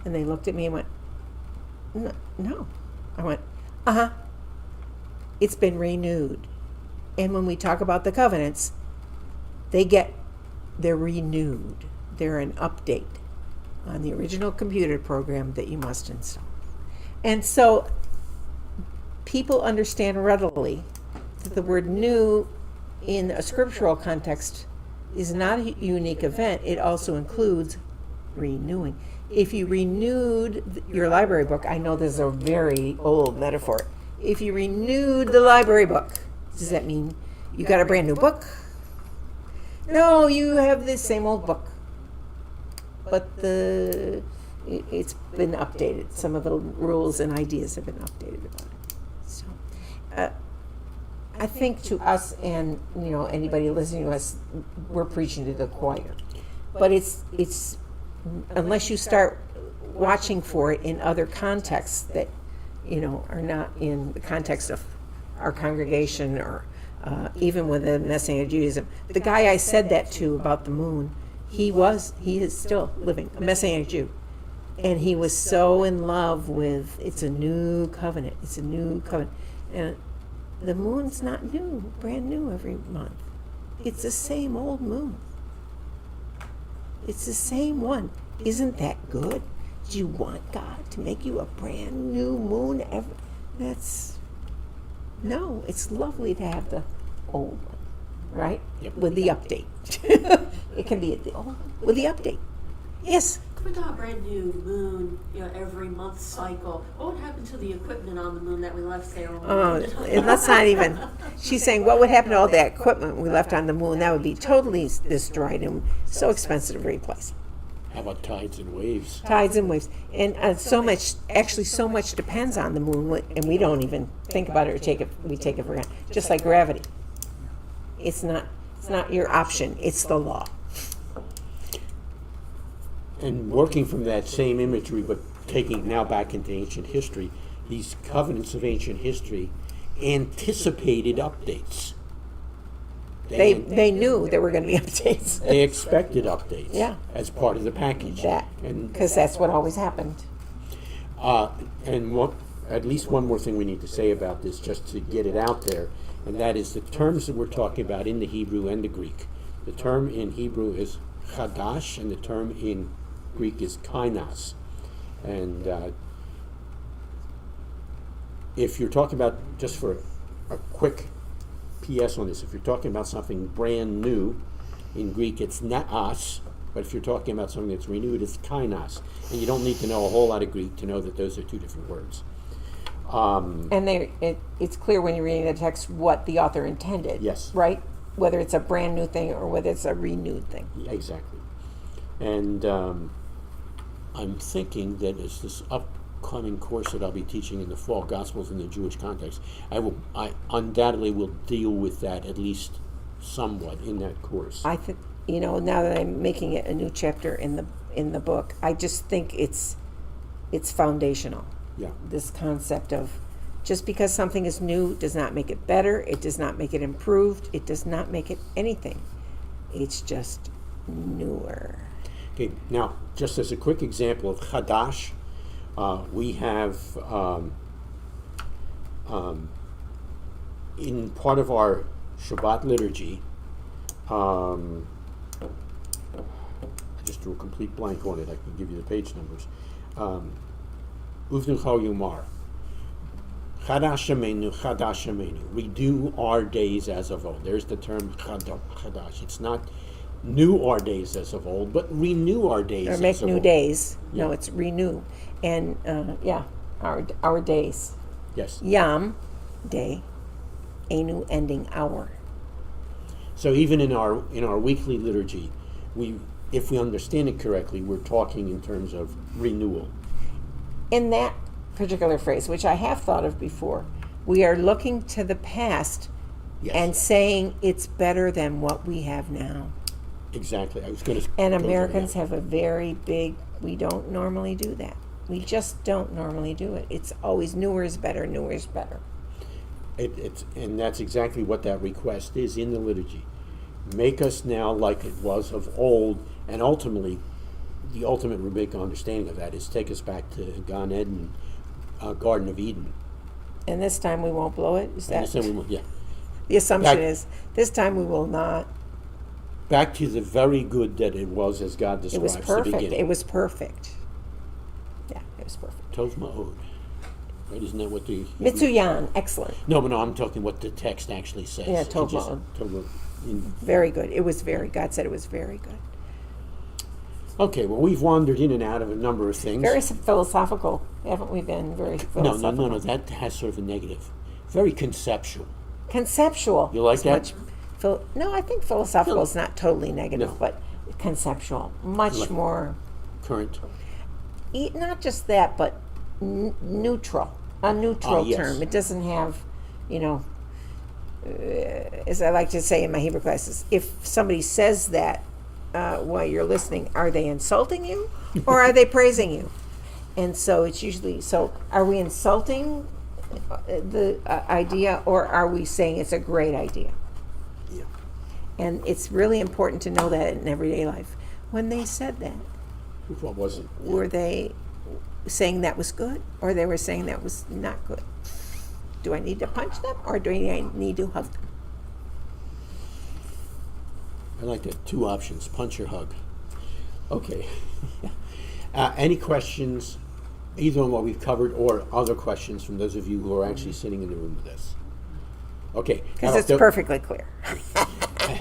And they looked at me and went, no. I went, It's been renewed. And when we talk about the covenants, they're renewed. They're an update on the original computer program that you must install. And so people understand readily that the word new in a scriptural context is not a unique event. It also includes renewing. If you renewed your library book, I know this is a very old metaphor. If you renewed the library book, does that mean you got a brand new book? No, you have the same old book. But it's been updated. Some of the rules and ideas have been updated about it. So I think to us and anybody listening to us, we're preaching to the choir. But it's unless you start watching for it in other contexts that are not in the context of our congregation or even with the Messianic Judaism. The guy I said that to about the moon, he is still living, a Messianic Jew. And he was so in love with, it's a new covenant. And the moon's not new, brand new every month. It's the same old moon. It's the same one. Isn't that good? Do you want God to make you a brand new moon every? No, it's lovely to have the old one, right? Yep. With the update. It can be the old one with the update. Yes. If we got a brand new moon, every month cycle, what would happen to the equipment on the moon that we left there? And that's not even. She's saying, what would happen to all that equipment we left on the moon? That would be totally destroyed and so expensive to replace. How about tides and waves? Tides and waves, and so much depends on the moon, and we don't even think about it or we take it for granted. Just like gravity, it's not your option; it's the law. And working from that same imagery, but taking it now back into ancient history, these covenants of ancient history anticipated updates. They knew there were going to be updates. They expected updates. Yeah. As part of the package. Because that's what always happened. And at least one more thing we need to say about this, just to get it out there, and that is the terms that we're talking about in the Hebrew and the Greek. The term in Hebrew is chadash, and the term in Greek is kainos. And if you're talking about, just for a quick PS on this, if you're talking about something brand new, in Greek it's naas, but if you're talking about something that's renewed, it's kainos. And you don't need to know a whole lot of Greek to know that those are two different words. And it's clear when you're reading the text what the author intended. Yes. Right? Whether it's a brand new thing or whether it's a renewed thing. Exactly. And I'm thinking that as this upcoming course that I'll be teaching in the fall, Gospels in the Jewish context, I undoubtedly will deal with that at least somewhat in that course. I think, now that I'm making it a new chapter in the book, I just think it's foundational. Yeah. This concept of just because something is new does not make it better, it does not make it improved, it does not make it anything. It's just newer. Okay, now, just as a quick example of Chadash, we have in part of our Shabbat liturgy, I just drew a complete blank on it, I can give you the page numbers. Uvnu Chol Yomar. Chadashemenu, chadashemenu. Redo our days as of old. There's the term chadash. It's not new our days as of old, but renew our days Or as make of new old. days. No, Yeah. it's renew. And our days. Yes. Yam, day, enu, ending, hour. So even in our weekly liturgy, if we understand it correctly, we're talking in terms of renewal. In that particular phrase, which I have thought of before, we are looking to the past Yes. and saying it's better than what we have now. Exactly. I was going to. And Americans have a very big, we don't normally do that. We just don't normally do it. It's always newer is better, newer is better. And that's exactly what that request is in the liturgy. Make us now like it was of old, and ultimately, the ultimate rabbinic understanding of that is take us back to Gan Eden, Garden of Eden. And this time we won't blow it? Is And that so we will- yeah. the assumption Back- is this time we will not. Back to the very good that it was as God It describes was the perfect. beginning. It was perfect. Yeah, it was perfect. Tov Ma'od. Right? Isn't that what the... Mitsuyan, excellent. No, but no, I'm talking what the text actually says. Yeah, It Tov just- Ma'od. Tov Ma'od. Very good. It was very, God said it was very good. Okay, well, we've wandered in and out of a number of things. Very philosophical, haven't we been? Very No, philosophical. that has sort of a negative. Very conceptual. Conceptual. You like is that? No, I think philosophical No. is not totally negative, No. but conceptual. Much Like- more, Current. not just that, but neutral. A neutral yes. term. It doesn't have, as I like to say in my Hebrew classes, if somebody says that while you're listening, are they insulting you or are they praising you? And so it's usually, are we insulting the idea or are we saying it's a great idea? Yeah. And it's really important to know that in everyday life. When they said that, What was it? were they saying that was good or they were saying that was not good? Do I need to punch them or do I need to hug them? I like that. Two options, punch or hug. Okay. Any questions, either on what we've covered or other questions from those of you who are actually sitting in the room with us? Okay. Because Now, it's perfectly clear.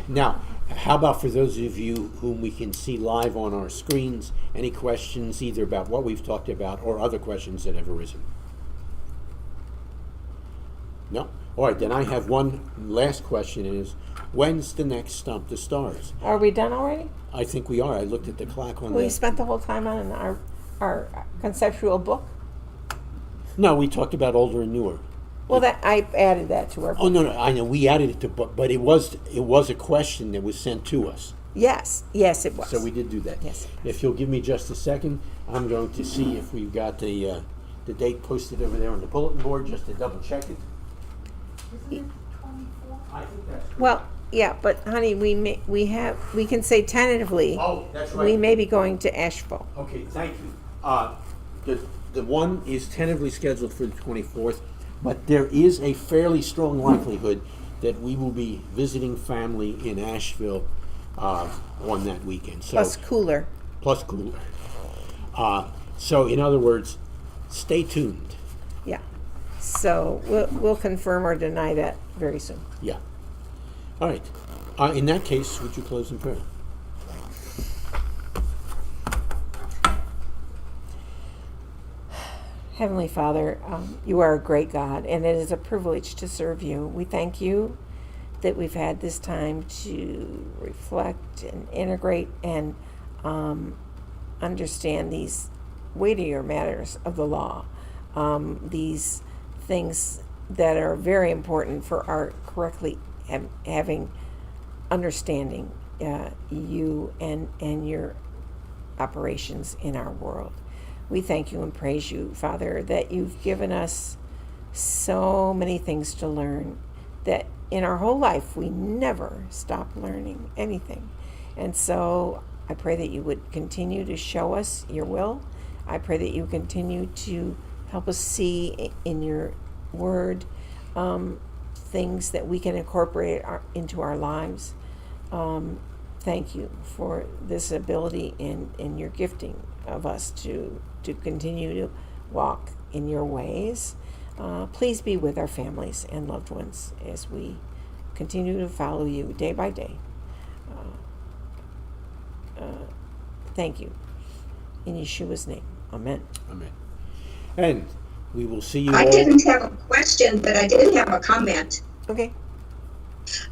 Now, how about for those of you whom we can see live on our screens, any questions either about what we've talked about or other questions that have arisen? No? All right, then I have one last question is, when's the next Stump the Stars? Are we done already? I think we are. I looked at the clock on We spent the whole time on our conceptual book. No, we talked about older and newer. Well, that I added that to our book. Oh, no, I know, we added it to, but it was a question that was sent to us. Yes, it was. So we did do that. Yes. If you'll give me just a second, I'm going to see if we've got the date posted over there on the bulletin board, just to double check it. Isn't it 24? I think that's correct. Well, yeah, but honey, we can say tentatively. Oh, that's right. We may be going to Asheville. Okay, thank you. The one is tentatively scheduled for the 24th, but there is a fairly strong likelihood that we will be visiting family in Asheville on that weekend. So, Plus cooler. plus cooler. So in other words, stay tuned. Yeah. So we'll confirm or deny that very soon. Yeah. All right. In that case, would you close in prayer? Heavenly Father, you are a great God, and it is a privilege to serve you. We thank you that we've had this time to reflect and integrate and understand these weightier matters of the law, these things that are very important for our correctly having understanding you and your operations in our world. We thank you and praise you, Father, that you've given us so many things to learn, that in our whole life we never stop learning anything. And so I pray that you would continue to show us your will. I pray that you continue to help us see in your word things that we can incorporate into our lives. Thank you for this ability in your gifting of us to continue to walk in your ways. please be with our families and loved ones as we continue to follow you day by day. Thank you. In Yeshua's name. Amen. Amen. And we will see you I all. didn't have a question, but I did have a comment. Okay.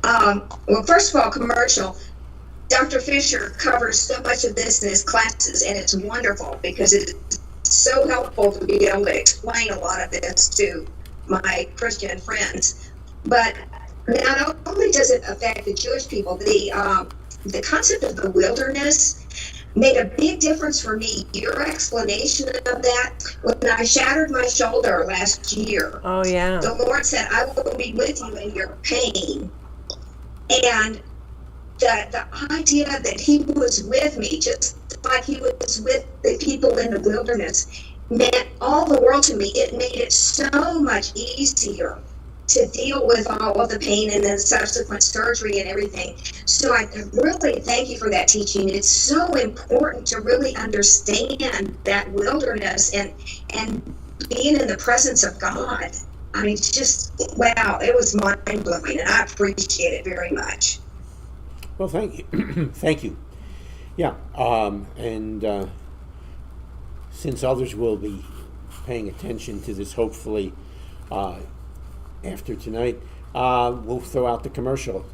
Well, first of all, commercial. Dr. Fisher covers so much of this in his classes, and it's wonderful because it's so helpful to be able to explain a lot of this to my Christian friends. But not only does it affect the Jewish people, the concept of the wilderness made a big difference for me. Your explanation of that, when I shattered my shoulder last year, Oh, yeah. the Lord said, I will be with you in your pain. And the idea that he was with me, just like he was with the people in the wilderness, meant all the world to me. It made it so much easier to deal with all of the pain and then subsequent surgery and everything. So I really thank you for that teaching. It's so important to really understand that wilderness and being in the presence of God. I mean, it's just, wow, it was mind-blowing, and I appreciate it very much. Well, thank you. Thank you. Yeah. And since others will be paying attention to this, hopefully, after tonight, we'll throw out the commercial.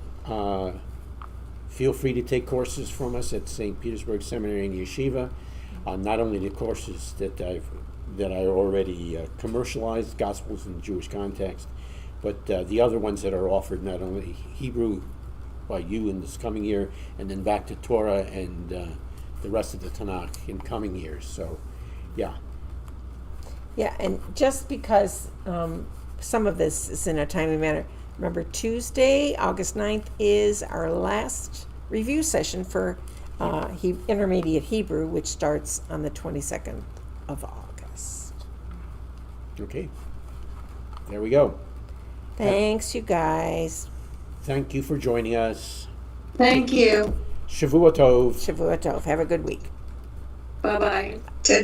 Feel free to take courses from us at St. Petersburg Seminary and Yeshiva. Not only the courses that I already commercialized, Gospels in the Jewish context, but the other ones that are offered, not only Hebrew by you in this coming year, and then back to Torah and the rest of the Tanakh in coming years. So, yeah. Yeah, and just because some of this is in a timely manner, remember Tuesday, August 9th, is our last review session for Intermediate Hebrew, which starts on the 22nd of August. Okay. There we go. Thanks, you guys. Thank you for joining us. Thank you. Shavua Tov. Shavua Tov. Have a good week. Bye-bye. To